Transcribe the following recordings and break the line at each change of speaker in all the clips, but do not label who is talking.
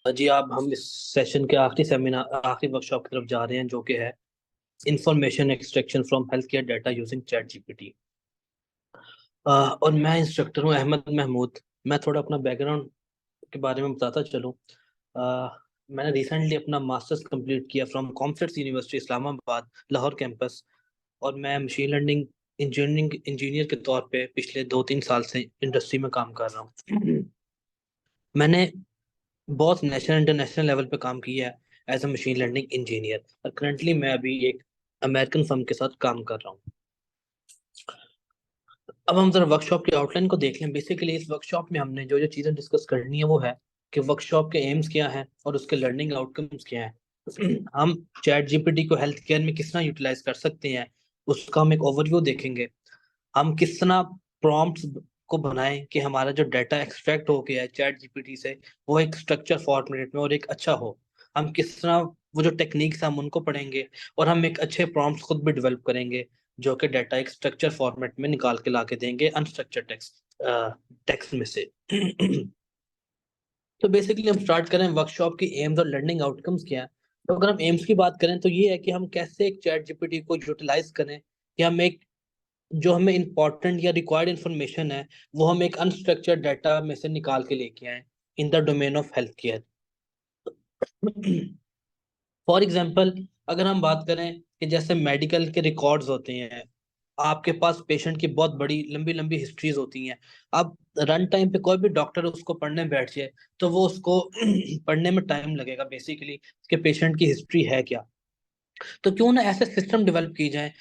जी आप हम इस सेशन के आखिरी वर्कशॉप की तरफ जा रहे हैं, जो कि है information extraction from health care data using chat GPT. और मैं इंस्ट्रक्टर हूँ अहमद महमूद। मैं थोड़ा अपना बैकग्राउंड के बारे में बताता चलूँ। मैंने रिसेंटली अपना मास्टर्स कंप्लीट किया from COMSATS university Islamabad Lahore campus. और मैं मशीन लर्निंग इंजीनियरिंग इंजीनियर के तौर पे पिछले 2-3 साल से इंडस्ट्री में काम कर रहा हूँ। मैंने बहुत नेशनल इंटरनेशनल लेवल पे काम किया है as a machine learning engineer, और करंटली मैं अभी एक अमेरिकन फर्म के साथ काम कर रहा हूँ। अब हम जरा वर्कशॉप की आउटलाइन को देख लें। बेसिकली इस वर्कशॉप में हमने जो जो चीज़ें डिस्कस करनी है वो है कि वर्कशॉप के एम्स क्या हैं और उसके लर्निंग आउटकम्स क्या हैं। हम चैट जीपीटी को हेल्थ केयर में किस तरह यूटिलाइज कर सकते हैं, उसका हम एक ओवरव्यू देखेंगे। हम किस तरह प्रॉम्प्ट्स को बनाएं कि हमारा जो डाटा एक्सट्रैक्ट हो गया है चैट जीपीटी से वो एक स्ट्रक्चर फॉर्मेट में और एक अच्छा हो। हम किस तरह वो जो टेक्निक्स हम उनको पढ़ेंगे, और हम एक अच्छे प्रॉम्प्ट्स खुद भी डेवलप करेंगे जो कि डाटा एक स्ट्रक्चर फॉर्मेट में निकाल के ला के देंगे अनस्ट्रक्चर टेक्स्ट टेक्स्ट में से। तो बेसिकली हम स्टार्ट करें वर्कशॉप की एम्स और लर्निंग आउटकम्स क्या है। तो अगर हम एम्स की बात करें तो ये है कि हम कैसे एक चैट जीपीटी को यूटिलाइज करें कि हम एक जो हमें इंपॉर्टेंट या रिक्वायर्ड इंफॉर्मेशन है वो हम एक अनस्ट्रक्चर्ड डाटा में से निकाल के लेके आए in the domain of health care. For example, अगर हम बात करें कि जैसे मेडिकल के रिकॉर्ड्स होते हैं, आपके पास पेशेंट की बहुत बड़ी लंबी लंबी हिस्ट्रीज होती हैं। अब रन टाइम पे कोई भी डॉक्टर उसको पढ़ने बैठ जाए तो वो उसको पढ़ने में टाइम लगेगा बेसिकली कि पेशेंट की हिस्ट्री है क्या। तो क्यों ना ऐसे सिस्टम डेवलप की जाए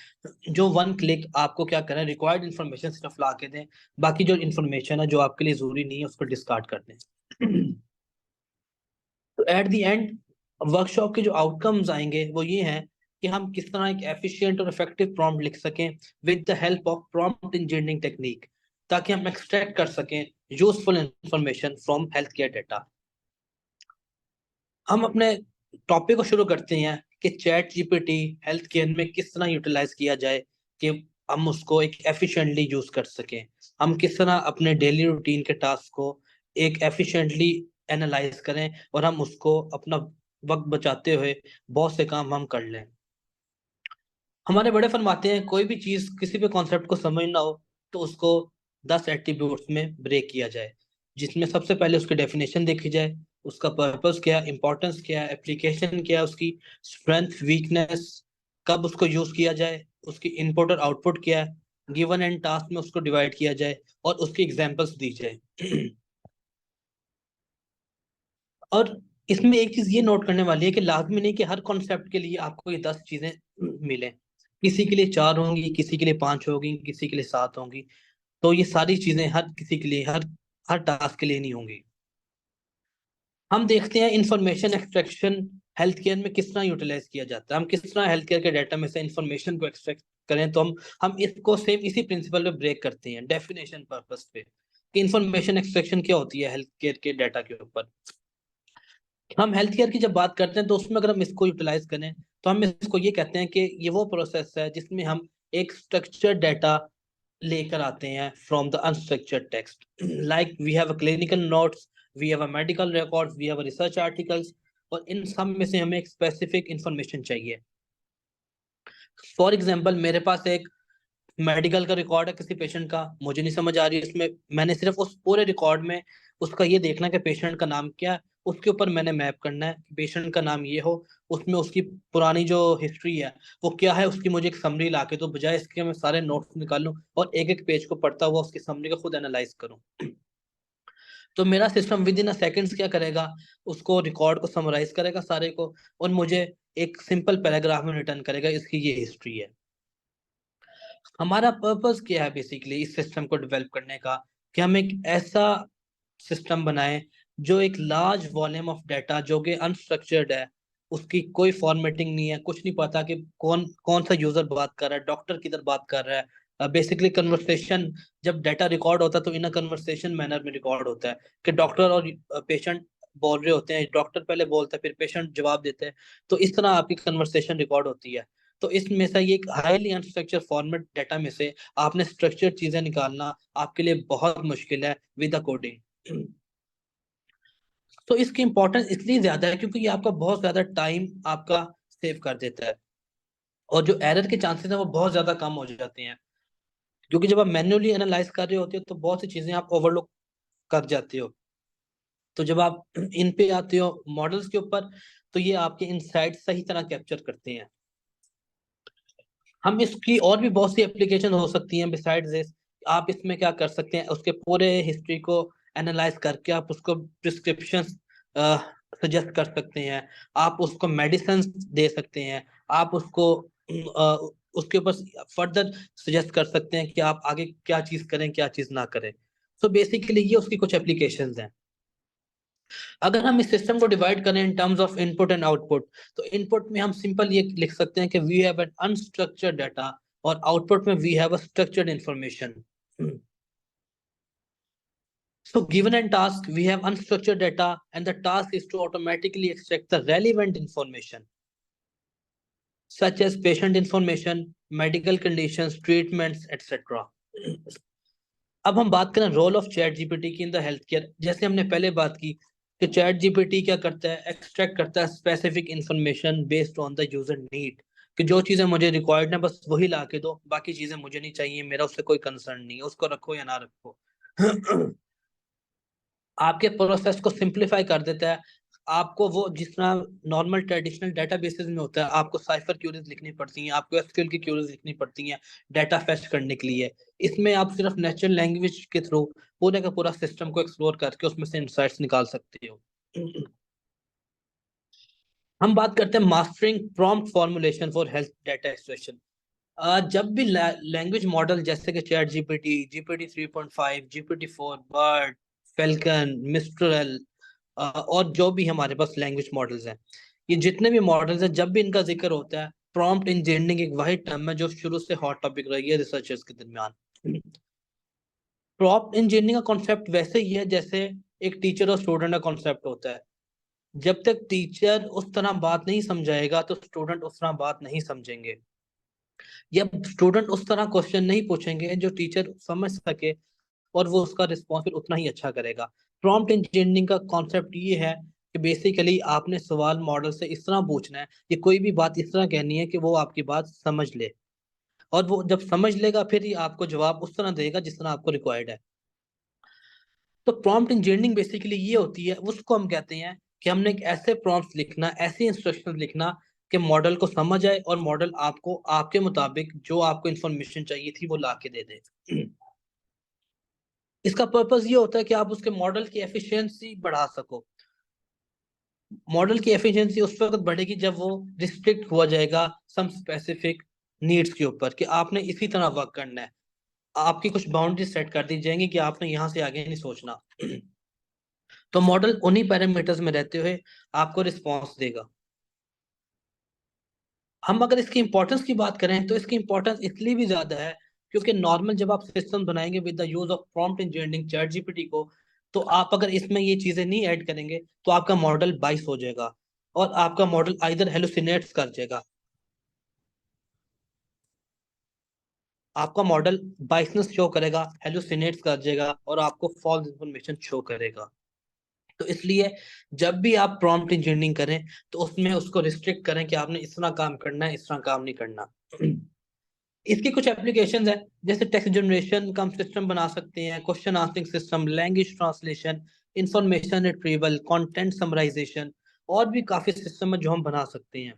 जो वन क्लिक आपको क्या करें, रिक्वायर्ड इन्फॉर्मेशन सिर्फ ला के दें, बाकी जो इन्फॉर्मेशन है जो आपके लिए जरूरी नहीं है उसको डिस्कार्ड कर दें। तो एट द एंड वर्कशॉप के जो आउटकम्स आएंगे वो ये हैं कि हम किस तरह एक एफिशिएंट और इफेक्टिव प्रॉम्प्ट लिख सकें with the help of prompt engineering technique, ताकि हम एक्सट्रैक्ट कर सकें useful information from health care data. हम अपने टॉपिक को शुरू करते हैं कि चैट जीपीटी हेल्थ केयर में किस तरह यूटिलाइज किया जाए कि हम उसको एक एफिशिएंटली यूज कर सकें। हम किस तरह अपने डेली रूटीन के टास्क को एक एफिशिएंटली एनालाइज करें और हम उसको अपना वक्त बचाते हुए बहुत से काम हम कर लें। हमारे बड़े फरमाते हैं कोई भी चीज किसी भी कॉन्सेप्ट को समझना हो तो उसको 10 एट्रीब्यूट्स में ब्रेक किया जाए, जिसमें सबसे पहले उसकी डेफिनेशन देखी जाए, उसका पर्पस क्या है, इंपॉर्टेंस क्या है, एप्लीकेशन क्या है उसकी, स्ट्रेंथ वीकनेस, कब उसको यूज किया जाए, उसकी इनपुट और आउटपुट क्या है, गिवन एंड टास्क में उसको डिवाइड किया जाए और उसकी एग्जांपल्स दी जाए। और इसमें एक चीज ये नोट करने वाली है कि लाजमी नहीं कि हर कॉन्सेप्ट के लिए आपको ये 10 चीजें मिले। किसी के लिए 4 होंगी, किसी के लिए 5 होगी, किसी के लिए 7 होंगी। तो ये सारी चीजें हर किसी के लिए हर हर टास्क के लिए नहीं होंगी। हम देखते हैं इंफॉर्मेशन एक्सट्रैक्शन हेल्थ केयर में किस तरह यूटिलाइज किया जाता है। हम किस तरह हेल्थ केयर के डाटा में से इंफॉर्मेशन को एक्सट्रैक्ट करें, तो हम इसको सेम इसी प्रिंसिपल पे ब्रेक करते हैं डेफिनेशन पर्पस पे कि इंफॉर्मेशन एक्सट्रैक्शन क्या होती है हेल्थ केयर के डाटा के ऊपर। हम हेल्थ केयर की जब बात करते हैं तो उसमें अगर हम इसको यूटिलाइज करें तो हम इसको ये कहते हैं कि ये वो प्रोसेस है जिसमें हम एक स्ट्रक्चर्ड डाटा लेकर आते हैं from the unstructured text. Like we have a clinical notes, we have a medical records, we have a research articles, और इन सब में से हमें एक स्पेसिफिक इंफॉर्मेशन चाहिए। फॉर एग्जाम्पल, मेरे पास एक मेडिकल का रिकॉर्ड है किसी पेशेंट का, मुझे नहीं समझ आ रही उसमें, मैंने सिर्फ उस पूरे रिकॉर्ड में उसका ये देखना है कि पेशेंट का नाम क्या है, उसके ऊपर मैंने मैप करना है कि पेशेंट का नाम ये हो, उसमें उसकी पुरानी जो हिस्ट्री है वो क्या है, उसकी मुझे एक समरी ला के, तो बजाय इसके मैं सारे नोट्स निकालूं और एक एक पेज को पढ़ता हुआ उसकी समरी को खुद एनालाइज करूं, तो मेरा system with in a seconds क्या करेगा, उसको रिकॉर्ड को समराइज करेगा सारे को, और मुझे एक सिंपल पैराग्राफ में रिटर्न करेगा इसकी ये हिस्ट्री है। हमारा पर्पस क्या है बेसिकली इस सिस्टम को डेवलप करने का, कि हम एक ऐसा सिस्टम बनाएं जो एक लार्ज वॉल्यूम ऑफ डाटा जो कि अनस्ट्रक्चर्ड है, उसकी कोई फॉर्मेटिंग नहीं है, कुछ नहीं पता कि कौन कौन सा यूजर बात कर रहा है, डॉक्टर किधर बात कर रहा है। बेसिकली कन्वर्सेशन, जब डाटा रिकॉर्ड होता है तो इन कन्वर्सेशन मैनर में रिकॉर्ड होता है कि डॉक्टर और पेशेंट बोल रहे होते हैं, डॉक्टर पहले बोलता है फिर पेशेंट जवाब देते हैं, तो इस तरह आपकी कन्वर्सेशन रिकॉर्ड होती है। तो इसमें से ये एक हाईली अनस्ट्रक्चर फॉर्मेट डाटा में से आपने स्ट्रक्चर्ड चीजें निकालना आपके लिए बहुत मुश्किल है विद कोडिंग। तो इसकी इंपॉर्टेंस इसलिए ज्यादा है क्योंकि ये आपका बहुत ज्यादा टाइम आपका सेव कर देता है, और जो एरर के चांसेस हैं वो बहुत ज्यादा कम हो जाते हैं, क्योंकि जब आप मैन्युअली एनालाइज कर रहे होते हो तो बहुत सी चीजें आप ओवरलुक कर जाते हो। तो जब आप इन पे आते हो मॉडल्स के ऊपर, तो ये आपके इनसाइट सही तरह कैप्चर करते हैं। हम इसकी और भी बहुत सी एप्लीकेशन हो सकती हैं बिसाइड्स दिस। आप इसमें क्या कर सकते हैं, उसके पूरे हिस्ट्री को एनालाइज करके आप उसको प्रिस्क्रिप्शन सजेस्ट कर सकते हैं, आप उसको मेडिसिन दे सकते हैं, आप उसको उसके ऊपर फर्दर सजेस्ट कर सकते हैं कि आप आगे क्या चीज करें क्या चीज ना करें। तो बेसिकली ये उसकी कुछ एप्लीकेशंस हैं। अगर हम इस सिस्टम को डिवाइड करें in terms of input and output, तो इनपुट में हम सिंपल ये लिख सकते हैं कि we have an unstructured data, और आउटपुट में we have a structured information. So given a task, we have unstructured data, and the task is to automatically extract the relevant information, such as patient information, medical conditions, treatments, etc. अब हम बात करें role of chat GPT की in the health care. जैसे हमने पहले बात की कि चैट जीपीटी क्या करता है, एक्सट्रैक्ट करता है specific information based on the user need, कि जो चीजें मुझे रिक्वायर्ड है बस वही ला के दो, बाकी चीजें मुझे नहीं चाहिए, मेरा उससे कोई कंसर्न नहीं है, उसको रखो या ना रखो। आपके प्रोसेस को सिंप्लीफाई कर देता है। आपको वो जिस तरह नॉर्मल ट्रेडिशनल डेटाबेसेस में होता है, आपको साइफर क्यूरीज लिखनी पड़ती हैं, आपको एसक्यूएल की क्यूरीज लिखनी पड़ती हैं डाटा फेच करने के लिए। इसमें आप सिर्फ नेचुरल लैंग्वेज के थ्रू पूरे का पूरा सिस्टम को एक्सप्लोर करके उसमें से इंसाइट्स निकाल सकते हो। हम बात करते हैं mastering prompt formulation for health data extraction. जब भी लैंग्वेज मॉडल जैसे कि chat GPT, GPT 3.5, GPT 4, bird, falcon, mistral, और जो भी हमारे पास लैंग्वेज मॉडल्स हैं, ये जितने भी मॉडल्स हैं, जब भी इनका जिक्र होता है, प्रॉम्प्ट इंजीनियरिंग एक वही टर्म है जो शुरू से हॉट टॉपिक रही है रिसर्चर्स के दरमियान। प्रॉम्प्ट इंजीनियरिंग का कॉन्सेप्ट वैसे ही है जैसे एक टीचर और स्टूडेंट का कॉन्सेप्ट होता है। जब तक टीचर उस तरह बात नहीं समझाएगा तो स्टूडेंट उस तरह बात नहीं समझेंगे, या स्टूडेंट उस तरह क्वेश्चन नहीं पूछेंगे जो टीचर समझ सके, और वो उसका रिस्पॉन्स फिर उतना ही अच्छा करेगा। प्रॉम्प्ट इंजीनियरिंग का कॉन्सेप्ट ये है कि बेसिकली आपने सवाल मॉडल से इस तरह पूछना है कि कोई भी बात इस तरह कहनी है कि वो आपकी बात समझ ले, और वो जब समझ लेगा फिर ही आपको जवाब उस तरह देगा जिस तरह आपको रिक्वायर्ड है। तो प्रॉम्प्ट इंजीनियरिंग बेसिकली ये होती है, उसको हम कहते हैं कि हमने एक ऐसे प्रॉम्प्ट्स लिखना, ऐसे इंस्ट्रक्शंस लिखना कि मॉडल को समझ आए, और मॉडल आपको आपके मुताबिक जो आपको इंफॉर्मेशन चाहिए थी वो ला के दे दे। इसका पर्पस ये होता है कि आप उसके मॉडल की एफिशिएंसी बढ़ा सको। मॉडल की एफिशिएंसी उस वक्त बढ़ेगी जब वो रिस्ट्रिक्ट हुआ जाएगा सम स्पेसिफिक नीड्स के ऊपर, कि आपने इसी तरह वर्क करना है, आपकी कुछ बाउंड्री सेट कर दी जाएंगी कि आपने यहाँ से आगे नहीं सोचना। तो मॉडल उन्हीं पैरामीटर्स में रहते हुए आपको रिस्पॉन्स देगा। हम अगर इसकी इंपॉर्टेंस की बात करें तो इसकी इंपॉर्टेंस इसलिए भी ज्यादा है क्योंकि नॉर्मल जब आप सिस्टम बनाएंगे with the use of prompt engineering chat GPT को, तो आप अगर इसमें ये चीजें नहीं ऐड करेंगे तो आपका मॉडल बाइस हो जाएगा, और आपका मॉडल आइदर हेलुसिनेट्स कर जाएगा, आपका मॉडल बाइसनेस शो करेगा, हेलुसिनेट्स कर जाएगा, और आपको फॉल्स इंफॉर्मेशन शो करेगा। तो इसलिए जब भी आप प्रॉम्प्ट इंजीनियरिंग करें तो उसमें उसको रिस्ट्रिक्ट करें कि आपने इस तरह काम करना है, इस तरह काम नहीं करना। इसकी कुछ एप्लीकेशंस है, जैसे टेक्स्ट जनरेशन का हम सिस्टम बना सकते हैं, question answering system, language translation, information retrieval, content summarisation, और भी काफी सिस्टम है जो हम बना सकते हैं।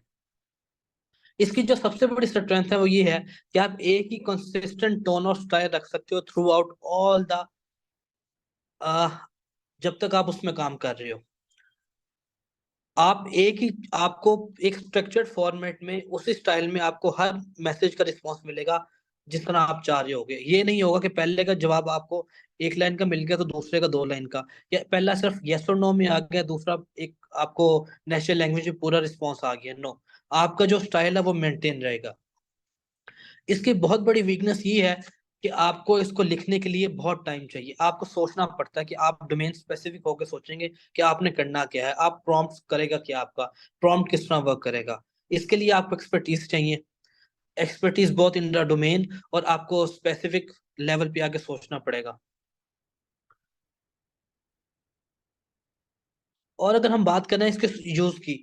इसकी जो सबसे बड़ी स्ट्रेंथ है वो ये है कि आप एक ही कंसिस्टेंट टोन और स्टाइल रख सकते हो थ्रू आउट ऑल द, जब तक आप उसमें काम कर रहे हो। आप एक ही, आपको एक स्ट्रक्चर्ड फॉर्मेट में उसी स्टाइल में आपको हर मैसेज का रिस्पॉन्स मिलेगा जिस तरह आप चाह रहे होगे। ये नहीं होगा कि पहले का जवाब आपको एक लाइन का मिल गया तो दूसरे का दो लाइन का, या पहला सिर्फ यस और नो में आ गया, दूसरा एक आपको नेचुरल लैंग्वेज में पूरा रिस्पॉन्स आ गया। नो, आपका जो स्टाइल है वो मेंटेन रहेगा। इसकी बहुत बड़ी वीकनेस ये है कि आपको इसको लिखने के लिए बहुत टाइम चाहिए, आपको सोचना पड़ता है कि आप डोमेन स्पेसिफिक होकर सोचेंगे कि आपने करना क्या है, आप प्रॉम्प्ट करेगा क्या, आपका प्रॉम्प्ट किस तरह वर्क करेगा। इसके लिए आपको एक्सपर्टीज चाहिए। एक्सपर्टीज बहुत इन द डोमेन, और आपको स्पेसिफिक लेवल पे आके सोचना पड़ेगा। और अगर हम बात करें इसके यूज की,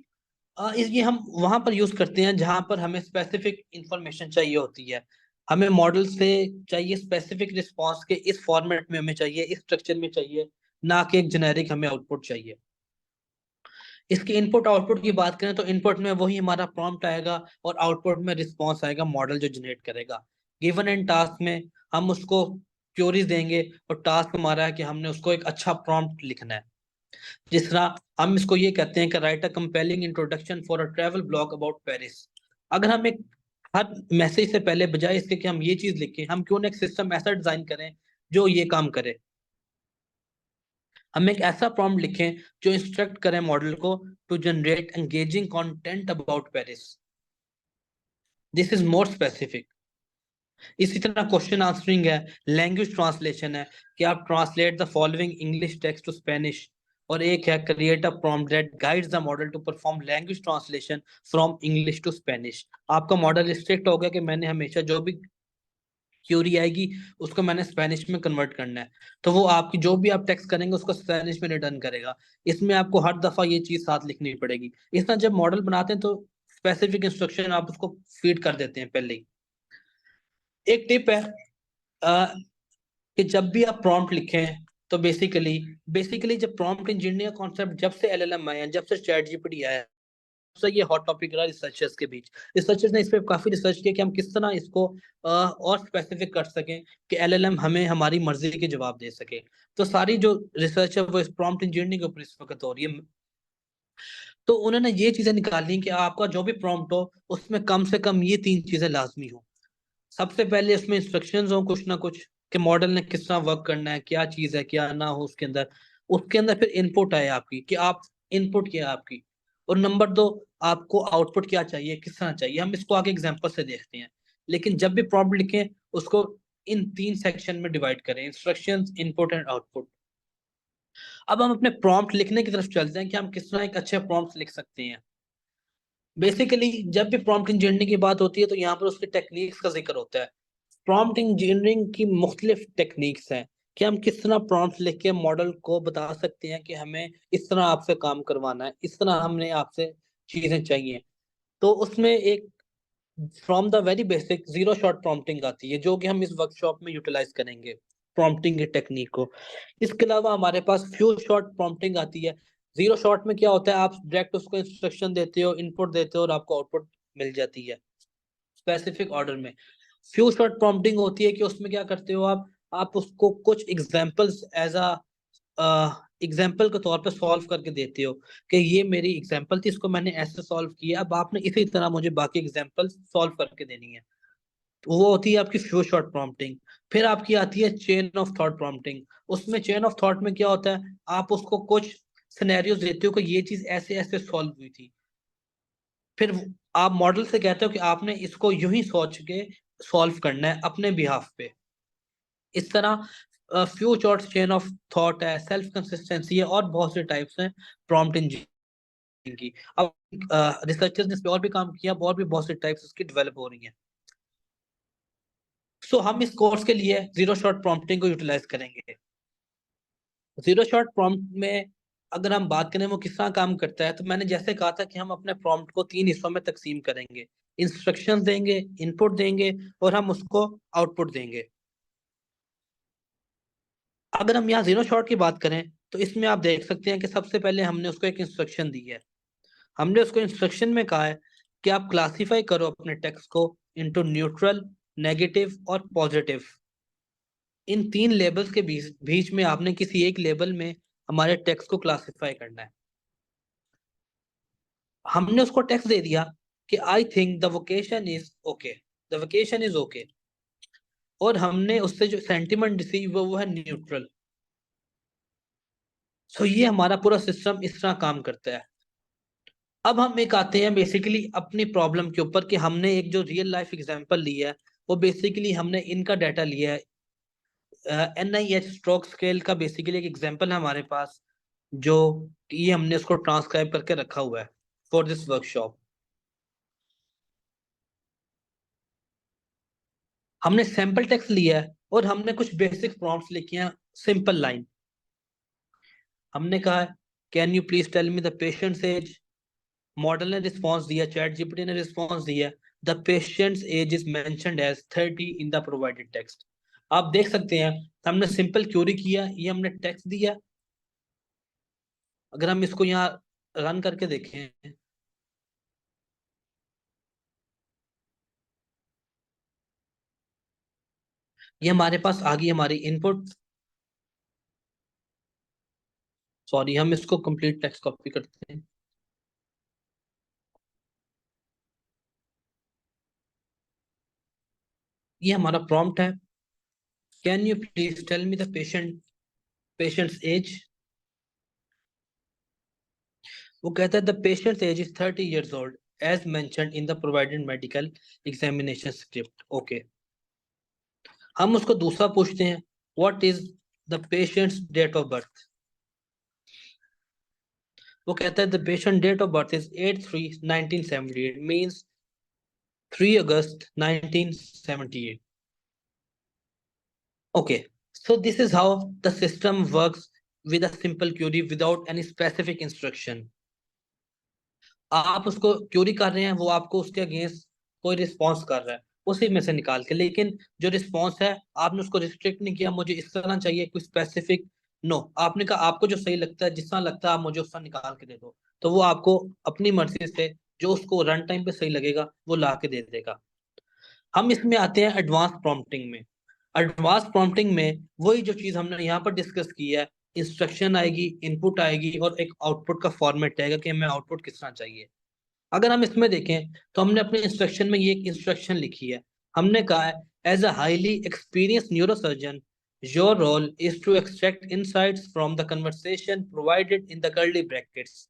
ये हम वहां पर यूज करते हैं जहां पर हमें स्पेसिफिक इंफॉर्मेशन चाहिए होती है। हमें मॉडल से चाहिए स्पेसिफिक रिस्पांस के इस फॉर्मेट में हमें चाहिए, इस स्ट्रक्चर में चाहिए, ना कि एक जेनेरिक हमें आउटपुट चाहिए। इसके इनपुट आउटपुट की बात करें तो इनपुट में वही हमारा प्रॉम्प्ट आएगा, और आउटपुट में रिस्पांस आएगा मॉडल जो जनरेट करेगा। गिवन एंड टास्क में हम उसको क्वेरीज देंगे, और टास्क हमारा है कि हमने उसको एक अच्छा प्रॉम्प्ट लिखना है। जिस तरह हम इसको ये कहते हैं कि right a compelling introduction for a travel blog about Paris. अगर हम एक हर मैसेज से पहले, बजाय इसके कि हम ये चीज लिखें, हम क्यों ना एक सिस्टम ऐसा डिजाइन करें जो ये काम करे। हम एक ऐसा प्रॉम्प्ट लिखें जो इंस्ट्रक्ट करे मॉडल को to generate engaging content about Paris. This is more specific. इसी तरह क्वेश्चन आंसरिंग है, लैंग्वेज ट्रांसलेशन है कि आप translate the following English text to Spanish. और एक है create a prompt that guides the model to perform language translation from English to Spanish. आपका मॉडल रिस्ट्रिक्ट हो गया कि मैंने हमेशा जो भी क्यूरी आएगी उसको मैंने स्पेनिश में कन्वर्ट करना है, तो वो आपकी जो भी आप टेक्स्ट करेंगे उसको स्पेनिश में रिटर्न करेगा। इसमें आपको हर दफा ये चीज साथ लिखनी पड़ेगी। इस तरह जब मॉडल बनाते हैं तो स्पेसिफिक इंस्ट्रक्शन आप उसको फीड कर देते हैं पहले ही। एक टिप है कि जब भी आप प्रॉम्प्ट लिखें तो बेसिकली बेसिकली जब प्रॉम्प्ट इंजीनियरिंग का कॉन्सेप्ट जब से एलएलएम आया, जब से चैट जीपीटी आया, तब से ये हॉट टॉपिक रहा रिसर्चर्स के बीच। रिसर्चर्स ने इस पे काफी रिसर्च किया कि हम किस तरह इसको और स्पेसिफिक कर सकें कि एलएलएम हमें हमारी मर्जी के जवाब दे सके। तो सारी जो रिसर्च है वो इस प्रॉम्प्ट इंजीनियरिंग के ऊपर इस वक्त हो रही है। तो उन्होंने ये चीजें निकाली कि आपका जो भी प्रॉम्प्ट हो उसमें कम से कम ये तीन चीजें लाजमी हो। सबसे पहले उसमें इंस्ट्रक्शंस हो कुछ ना कुछ, कि मॉडल ने किस तरह वर्क करना है, क्या चीज है क्या ना हो उसके अंदर। उसके अंदर फिर इनपुट है आपकी, कि आप इनपुट क्या है आपकी। और नंबर दो, आपको आउटपुट क्या चाहिए, किस तरह चाहिए। हम इसको आगे एग्जांपल से देखते हैं। लेकिन जब भी प्रॉम्प्ट लिखें उसको इन तीन सेक्शन में डिवाइड करें, इंस्ट्रक्शंस, इनपुट एंड आउटपुट। अब हम अपने प्रॉम्प्ट लिखने की तरफ चलते हैं कि हम किस तरह एक अच्छे प्रॉम्प्ट लिख सकते हैं। बेसिकली जब भी प्रॉम्प्ट इंजीनियरिंग की बात होती है तो यहाँ पर उसके टेक्निक्स का जिक्र होता है। प्रॉम्प्ट इंजीनियरिंग की मुख्तलिफ टेक्निक्स हैं कि हम किस तरह प्रॉम्प्ट लिख के मॉडल को बता सकते हैं कि हमें इस तरह आपसे काम करवाना है, इस तरह हमने आपसे चीजें चाहिए। तो उसमें एक from the very basic zero shot prompting आती है, जो कि हम इस वर्कशॉप में यूटिलाइज करेंगे प्रॉम्प्टिंग की टेक्निक को। इसके अलावा हमारे पास फ्यू शॉट प्रॉम्प्टिंग आती है। जीरो शॉट में क्या होता है, आप डायरेक्ट उसको इंस्ट्रक्शन देते हो, इनपुट देते हो, और आपको आउटपुट मिल जाती है स्पेसिफिक ऑर्डर में। फ्यू शॉट प्रॉम्प्टिंग होती है कि उसमें क्या करते हो आप उसको कुछ एग्जांपल्स एज अ एग्जाम्पल के तौर पे सॉल्व करके देते हो, कि ये मेरी एग्जाम्पल थी, इसको मैंने ऐसे सॉल्व किया, अब आपने इसी तरह मुझे बाकी एग्जाम्पल सॉल्व करके देनी है। तो वो होती है आपकी फ्यू शॉट प्रॉम्प्टिंग। फिर आपकी आती है चेन ऑफ थॉट प्रॉम्प्टिंग। उसमें चेन ऑफ थॉट में क्या होता है, आप उसको कुछ सिनेरियोज देते हो कि ये चीज ऐसे ऐसे सॉल्व हुई थी। फिर आप मॉडल से कहते हो कि आपने इसको यूं ही सोच के सॉल्व करना है अपने बिहाफ पे। इस तरह few shorts chain of thought है, सेल्फ कंसिस्टेंसी है, और बहुत से टाइप्स हैं प्रॉम्प्ट इंजीनियरिंग की। अब रिसर्चर्स ने इस पे और भी काम किया, और भी बहुत से टाइप्स इसकी डेवलप हो रही हैं। सो हम इस कोर्स के लिए जीरो शॉट प्रॉम्प्टिंग को यूटिलाइज करेंगे। जीरो शॉट प्रॉम्प्ट में अगर हम बात करें वो किस तरह काम करता है, तो मैंने जैसे कहा था कि हम अपने प्रॉम्प्ट को तीन हिस्सों में तकसीम करेंगे। इंस्ट्रक्शंस देंगे, इनपुट देंगे, और हम उसको आउटपुट देंगे। अगर हम यहाँ जीरो शॉट की बात करें तो इसमें आप देख सकते हैं कि सबसे पहले हमने उसको एक इंस्ट्रक्शन दी है। हमने उसको इंस्ट्रक्शन में कहा है कि आप क्लासिफाई करो अपने टेक्स्ट को इनटू न्यूट्रल, नेगेटिव और पॉजिटिव। इन तीन लेबल्स के बीच बीच में आपने किसी एक लेबल में हमारे टेक्स्ट को क्लासिफाई करना है। हमने उसको टेक्स्ट दे दिया कि I think the vocation is okay, the vocation is okay, और हमने उससे जो सेंटिमेंट रिसीव हुआ वो है न्यूट्रल। सो ये हमारा पूरा सिस्टम इस तरह काम करता है। अब हम एक आते हैं बेसिकली अपनी प्रॉब्लम के ऊपर, कि हमने एक जो रियल लाइफ एग्जांपल लिया है, वो बेसिकली हमने इनका डाटा लिया है। NIH स्ट्रोक स्केल का बेसिकली एक एग्जांपल है हमारे पास, जो ये हमने उसको ट्रांसक्राइब करके रखा हुआ है फॉर दिस वर्कशॉप। हमने सैंपल टेक्स्ट लिया है और हमने कुछ बेसिक प्रॉम्प्ट्स लिखे हैं, सिंपल लाइन। हमने कहा है can you please tell me the patient's age. Model ने रिस्पॉन्स दिया, चैट जीपीटी ने रिस्पॉन्स दिया, the patient's age is mentioned as 30 in the provided text. आप देख सकते हैं हमने सिंपल क्यूरी किया, ये हमने टेक्स्ट दिया। अगर हम इसको यहाँ रन करके देखें, ये हमारे पास आ गई हमारी इनपुट। सॉरी, हम इसको कंप्लीट टेक्स्ट कॉपी करते हैं। ये हमारा प्रॉम्प्ट है, can you please tell me the patient's age. वो कहता है the patient's age is 30 years old age mentioned in the provided medical examination script. Okay, हम उसको दूसरा पूछते हैं, what is the patient's date of birth. वो कहता है the patient date of birth is 8/3/1978, means 3 अगस्त 1978। Okay, so this is how the system works with a simple query without any specific instruction। आप उसको क्यूरी कर रहे हैं, वो आपको उसके अगेंस्ट कोई रिस्पॉन्स कर रहा है उसी में से निकाल के, लेकिन जो रिस्पॉन्स है आपने उसको रिस्ट्रिक्ट नहीं किया मुझे इस तरह चाहिए कोई स्पेसिफिक। नो, आपने कहा आपको जो सही लगता है, जिस तरह लगता है आप मुझे उस तरह निकाल के दे दो, तो वो आपको अपनी मर्जी से जो उसको रन टाइम पे सही लगेगा वो ला के दे देगा। हम इसमें आते हैं एडवांस प्रॉम्प्टिंग में। एडवांस प्रॉम्प्टिंग में वही जो चीज हमने यहाँ पर डिस्कस की है, इंस्ट्रक्शन आएगी, इनपुट आएगी और एक आउटपुट का फॉर्मेट आएगा कि हमें आउटपुट किस तरह चाहिए। अगर हम इसमें देखें तो हमने अपने इंस्ट्रक्शन में ये एक इंस्ट्रक्शन लिखी है। हमने कहा है as a highly experience neurosurgeon your role is to extract insights from the conversation provided in the curly brackets.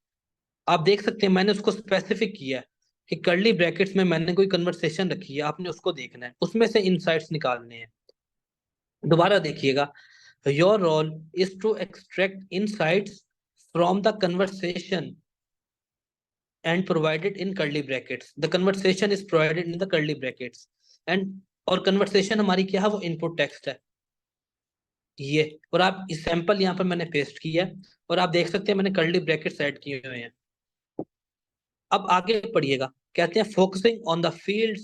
आप देख सकते हैं मैंने उसको स्पेसिफिक किया है कि कर्ली ब्रैकेट्स में मैंने कोई कन्वर्सेशन रखी है, आपने उसको देखना है, उसमें से इनसाइट्स निकालने हैं। दोबारा देखिएगा, your role is to extract insights from the conversation and provided in curly brackets, the conversation is provided in the curly brackets and और कन्वर्सेशन हमारी क्या है, वो इनपुट टेक्स्ट है ये। और आप इस सैंपल यहाँ पर मैंने पेस्ट किया है और आप देख सकते हैं मैंने कर्ली ब्रैकेट्स ऐड किए हुए हैं। अब आगे पढ़िएगा, कहते हैं focusing on the fields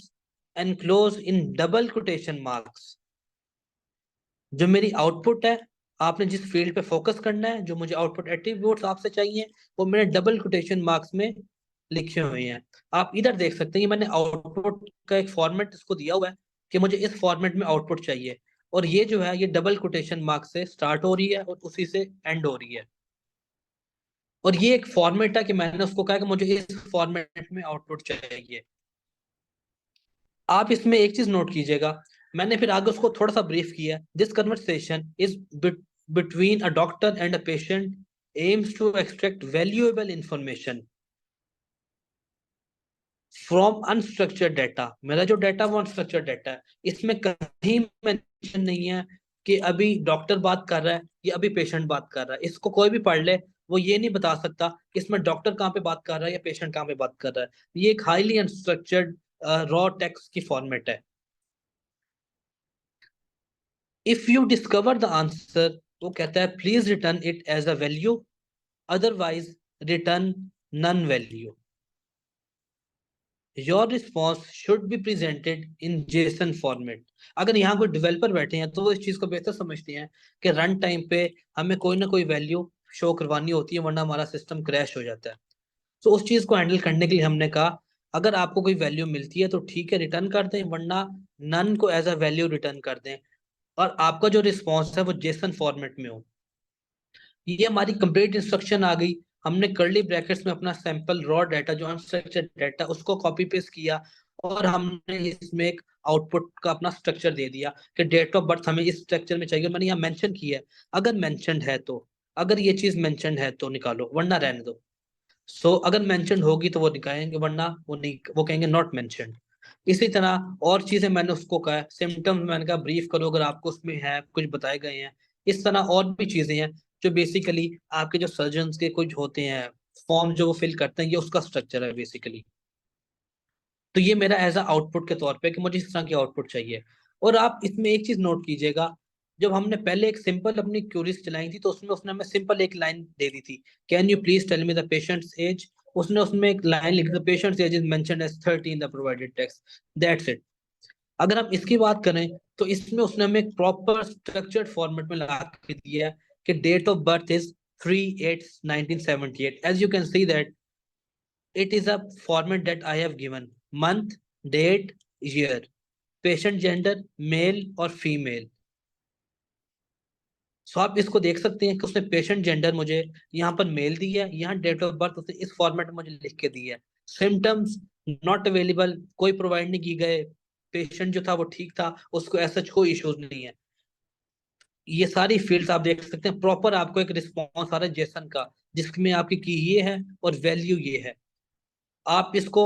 enclose in double quotation marks. जो मेरी आउटपुट है, आपने जिस फील्ड पे फोकस करना है, जो मुझे आउटपुट एट्रीब्यूट्स आपसे चाहिए, वो मैंने डबल कोटेशन मार्क्स में लिखे हुए हैं। आप इधर देख सकते हैं कि मैंने आउटपुट का एक फॉर्मेट इसको दिया हुआ है कि मुझे इस फॉर्मेट में आउटपुट चाहिए, और ये जो है ये डबल कोटेशन मार्क्स से स्टार्ट हो रही है और उसी से एंड हो रही है। और ये एक फॉर्मेट है कि मैंने उसको कहा कि मुझे इस फॉर्मेट में आउटपुट चाहिए। आप इसमें एक चीज नोट कीजिएगा, मैंने फिर आगे उसको थोड़ा सा ब्रीफ किया, this conversation is between a doctor and a patient aims to extract valuable information from unstructured data. मेरा जो डाटा वो अनस्ट्रक्चर्ड डाटा है, इसमें कहीं मेंशन नहीं है कि अभी डॉक्टर बात कर रहा है या अभी पेशेंट बात कर रहा है। इसको कोई भी पढ़ ले, वो ये नहीं बता सकता कि इसमें डॉक्टर कहाँ पे बात कर रहा है या पेशेंट कहाँ पे बात कर रहा है। ये एक हाईली अनस्ट्रक्चर्ड रॉ टेक्स्ट की फॉर्मेट है। If you discover the answer, वो कहता है please return it as a value, otherwise return none value. Your response should be presented in JSON format. अगर यहाँ कोई डेवलपर बैठे हैं तो वो इस चीज को बेहतर समझते हैं कि रन टाइम पे हमें कोई ना कोई वैल्यू शो करवानी होती है, वरना हमारा सिस्टम क्रैश हो जाता है। तो उस चीज को हैंडल करने के लिए हमने कहा अगर आपको कोई वैल्यू मिलती है तो ठीक है रिटर्न कर दें, वरना नन को एज अ वैल्यू रिटर्न कर दें, और आपका जो रिस्पॉन्स है वो जेसन फॉर्मेट में हो। ये हमारी कंप्लीट इंस्ट्रक्शन आ गई। हमने कर्ली ब्रैकेट्स में अपना सैंपल रॉ डाटा जो अनस्ट्रक्चर्ड डाटा उसको कॉपी पेस्ट किया, और हमने इसमें एक आउटपुट का अपना स्ट्रक्चर दे दिया कि डेट ऑफ बर्थ हमें इस स्ट्रक्चर में चाहिए, मैंने यहाँ मेंशन किया है। अगर मेंशनड है तो, अगर ये चीज मेंशनड है तो निकालो, वरना रहने दो। सो अगर मेंशनड होगी तो वो निकालेंगे, वरना वो नहीं, वो कहेंगे नॉट मेंशनड। इसी तरह और चीजें मैंने उसको कहा, सिम्टम्स मैंने कहा ब्रीफ करो अगर आपको उसमें है कुछ बताए गए हैं। इस तरह और भी चीजें हैं जो बेसिकली आपके जो सर्जन्स के कुछ होते हैं फॉर्म जो वो फिल करते हैं, ये उसका स्ट्रक्चर है बेसिकली। तो ये मेरा एज अ आउटपुट के तौर पे कि मुझे इस तरह की आउटपुट चाहिए। और आप इसमें एक चीज नोट कीजिएगा, जब हमने पहले एक सिंपल अपनी क्यूरीज चलाई थी तो उसमें उसने हमें सिंपल एक लाइन दे दी थी, can you please tell me the patient's age. उसने उसमें एक लाइन लिखी, the patient's age is mentioned as 30 in the provided text, that's it. अगर हम इसकी बात करें तो इसमें उसने हमें एक प्रॉपर स्ट्रक्चर्ड फॉर्मेट में ला के दिया है कि date of birth is 3/8/1978, as you can see that it is a format that I have given: month, date, year, patient gender male और female। सो आप इसको देख सकते हैं कि उसने पेशेंट जेंडर मुझे यहाँ पर मेल दी है, यहाँ डेट ऑफ बर्थ उसने इस फॉर्मेट में मुझे लिख के दी है। सिम्टम्स नॉट अवेलेबल, कोई प्रोवाइड नहीं की गए, पेशेंट जो था वो ठीक था, उसको ऐसा कोई इश्यूज नहीं है। ये सारी फील्ड्स आप देख सकते हैं, प्रॉपर आपको एक रिस्पॉन्स आ रहा है जेसन का, जिसमें आपकी की ये है और वैल्यू ये है। आप इसको,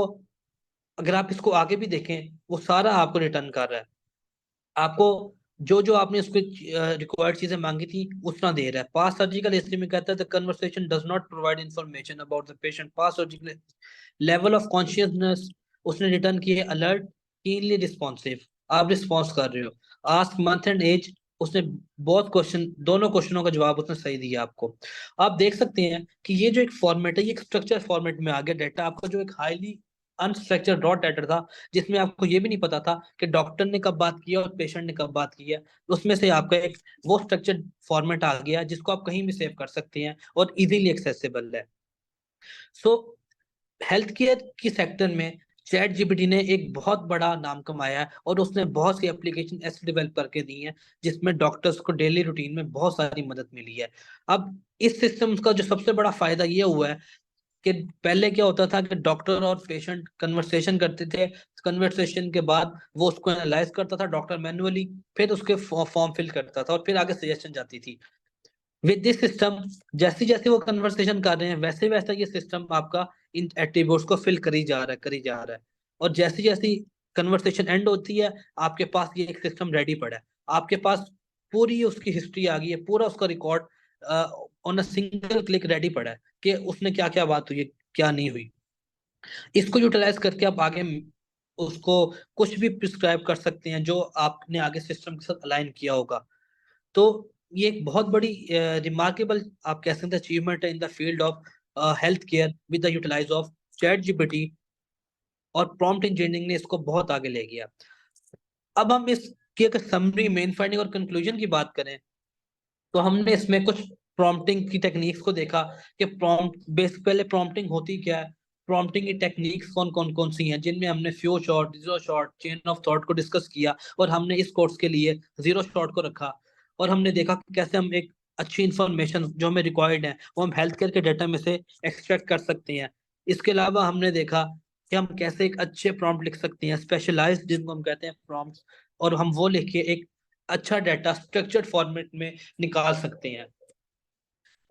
अगर आप इसको आगे भी देखें, वो सारा आपको रिटर्न कर रहा है। आपको जो जो आपने उसको रिक्वायर्ड चीजें मांगी थी उतना दे रहा है। पास्ट सर्जिकल हिस्ट्री में कहता है the conversation does not provide information about the patient past surgical level of consciousness. उसने रिटर्न की है अलर्ट, कीनली रिस्पॉन्सिव, आप रिस्पॉन्स कर रहे हो। आस्क मंथ एंड एज, उसने बहुत क्वेश्चन, दोनों क्वेश्चनों का जवाब उसने सही दिया आपको। आप देख सकते हैं कि ये जो एक फॉर्मेट है, ये एक स्ट्रक्चर फॉर्मेट में आ गया डेटा आपका, जो एक हाईली अनस्ट्रक्चर्ड रॉ डेटा था, जिसमें आपको ये भी नहीं पता था कि डॉक्टर ने कब बात की है और पेशेंट ने कब बात की है। उसमें से आपका एक वो स्ट्रक्चर्ड फॉर्मेट आ गया जिसको आप कहीं भी सेव कर सकते हैं और इजीली एक्सेसिबल है। सो हेल्थ केयर की सेक्टर में चैट जीपीटी ने एक बहुत बड़ा नाम कमाया है, और उसने बहुत सी एप्लीकेशन ऐसे डेवलप करके दी हैं जिसमें डॉक्टर्स को डेली रूटीन में बहुत सारी मदद मिली है। अब इस सिस्टम का जो सबसे बड़ा फायदा ये हुआ है कि पहले क्या होता था कि डॉक्टर और पेशेंट कन्वर्सेशन करते थे, कन्वर्सेशन के बाद वो उसको एनालाइज करता था डॉक्टर मैन्युअली, फिर उसके फॉर्म फिल करता था और फिर आगे सजेशन जाती थी। विद दिस सिस्टम, जैसे जैसे वो कन्वर्सेशन कर रहे हैं वैसे वैसे ये सिस्टम आपका इन एट्रीब्यूट्स को फिल करी जा रहा है, करी जा रहा है। और जैसी जैसी कन्वर्सेशन एंड होती है, आपके पास ये एक सिस्टम रेडी पड़ा है। आपके पास पूरी उसकी हिस्ट्री आ गई है, पूरा उसका record on a single click ready पड़ा है कि उसने क्या क्या बात हुई है, क्या नहीं हुई। इसको यूटिलाइज करके आप आगे उसको कुछ भी प्रिस्क्राइब कर सकते हैं जो आपने आगे सिस्टम के साथ अलाइन किया होगा। तो ये एक बहुत बड़ी रिमार्केबल आप कह सकते हैं अचीवमेंट है in the field of health care with the utilise of ChatGPT, और प्रॉम्प्ट इंजीनियरिंग ने इसको बहुत आगे ले गया। अब हम इसकी अगर समरी, मेन फाइंडिंग और कंक्लूजन की बात करें तो हमने इसमें कुछ प्रॉम्प्टिंग की टेक्निक्स को देखा कि प्रॉम्प्ट बेस, पहले प्रॉम्प्टिंग होती क्या है, प्रॉम्प्टिंग की टेक्निक्स कौन कौन कौन सी हैं, जिनमें हमने few shot, zero shot, chain of thought को डिस्कस किया, और हमने इस कोर्स के लिए जीरो शॉट को रखा। और हमने देखा कि कैसे हम एक अच्छी इंफॉर्मेशन जो हमें रिक्वायर्ड है वो हम हेल्थ केयर के डाटा में से एक्सट्रैक्ट कर सकते हैं। इसके अलावा हमने देखा कि हम कैसे एक अच्छे प्रॉम्प्ट लिख सकते हैं, स्पेशलाइज्ड जिनको हम कहते हैं प्रॉम्प्ट्स, और हम वो लिख के एक अच्छा डाटा स्ट्रक्चर्ड फॉर्मेट में निकाल सकते हैं।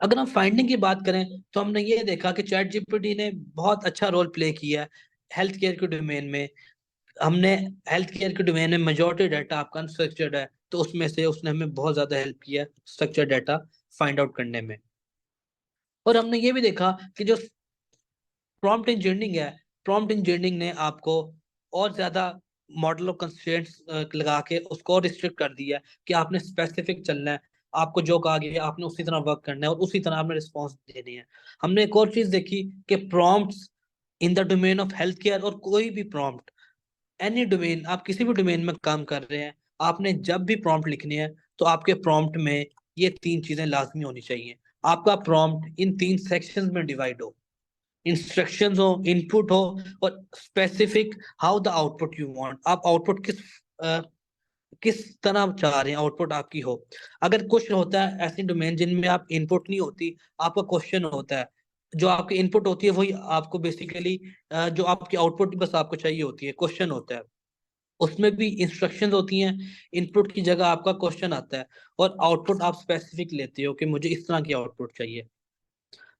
अगर हम फाइंडिंग की बात करें तो हमने ये देखा कि चैट जीपीटी ने बहुत अच्छा रोल प्ले किया है हेल्थ केयर के डोमेन में। हमने हेल्थ केयर के डोमेन में मेजोरिटी डाटा आपका अनस्ट्रक्चर्ड है, तो उसमें से उसने हमें बहुत ज्यादा हेल्प किया स्ट्रक्चर्ड डाटा फाइंड आउट करने में। और हमने ये भी देखा कि जो प्रॉम्प्ट इंजीनियरिंग है, प्रॉम्प्ट इंजीनियरिंग ने आपको और ज्यादा मॉडल ऑफ कंस्ट्रेंट्स लगा के उसको रिस्ट्रिक्ट कर दिया है कि आपने स्पेसिफिक चलना है, आपको जो कहा गया आपने उसी तरह वर्क करना है और उसी तरह आपने रिस्पॉन्स देनी है। हमने एक और चीज देखी कि prompts in the domain of health care, और कोई भी प्रॉम्प्ट, एनी डोमेन, आप किसी भी डोमेन में काम कर रहे हैं, आपने जब भी प्रॉम्प्ट लिखनी है तो आपके प्रॉम्प्ट में ये तीन चीजें लाजमी होनी चाहिए। आपका प्रॉम्प्ट इन तीन सेक्शंस में डिवाइड हो, इंस्ट्रक्शंस हो, इनपुट हो, और specific how the output you want, आप आउटपुट किस तरह चाह रहे हैं आउटपुट आपकी हो। अगर कुछ होता है ऐसी डोमेन जिनमें आप इनपुट नहीं होती, आपका क्वेश्चन होता है, जो आपकी इनपुट होती है वही आपको बेसिकली, जो आपकी आउटपुट बस आपको चाहिए होती है, क्वेश्चन होता है। उसमें भी इंस्ट्रक्शंस होती हैं, इनपुट की जगह आपका क्वेश्चन आता है, और आउटपुट आप स्पेसिफिक लेते हो कि मुझे इस तरह की आउटपुट चाहिए।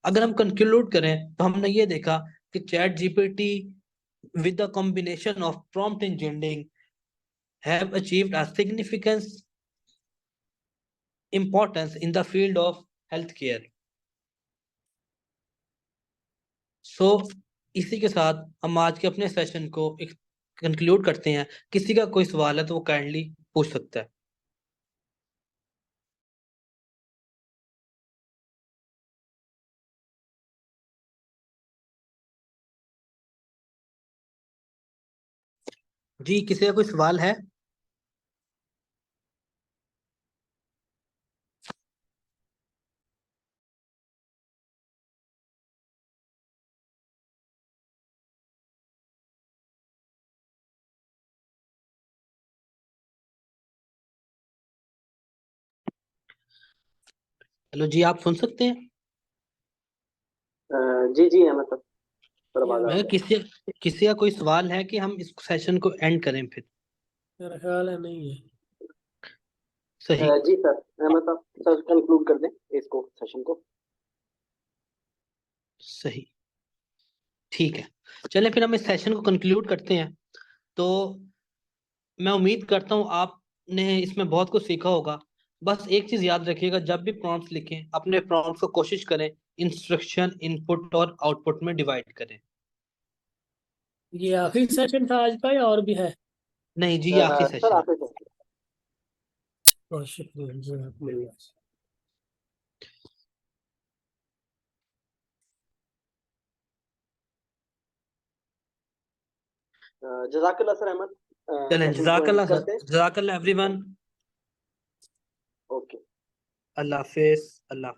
अगर हम कंक्लूड करें तो हमने ये देखा कि chat GPT with the combination of prompt engineering have achieved a significant importance in the field of healthcare. So इसी के साथ हम आज के अपने सेशन को कंक्लूड करते हैं। किसी का कोई सवाल है तो वो काइंडली पूछ सकता है। जी, किसी का कोई सवाल है? हेलो जी, आप सुन सकते हैं?
जी जी अहमद साहब, थोड़ा बात आ
मैं
रहा है।
किसी किसी का कोई सवाल है कि हम इस सेशन को एंड करें फिर?
मेरा ख्याल है नहीं है।
सही।
जी सर, अहमद साहब सर कंक्लूड कर दें इसको, सेशन को।
सही। ठीक है, चलें फिर हम इस सेशन को कंक्लूड करते हैं। तो मैं उम्मीद करता हूँ आपने इसमें बहुत कुछ सीखा होगा। बस एक चीज याद रखिएगा, जब भी प्रॉम्प्ट्स लिखें अपने प्रॉम्प्ट्स को कोशिश करें इंस्ट्रक्शन, इनपुट और आउटपुट में डिवाइड करें।
ये आखिरी सेशन था आज का या और भी है?
नहीं जी, ये आखिरी
सर
सेशन है।
आखिर से
बहुत शुक्रिया जज़ाकल्लाह।
जजाकल्ला सर अहमद,
चलें,
सेशन को एंड
जज़ाकल्लाह सर,
करते हैं।
जज़ाकल्लाह एवरीवन।
ओके।
अल्लाह हाफिज। अल्लाह।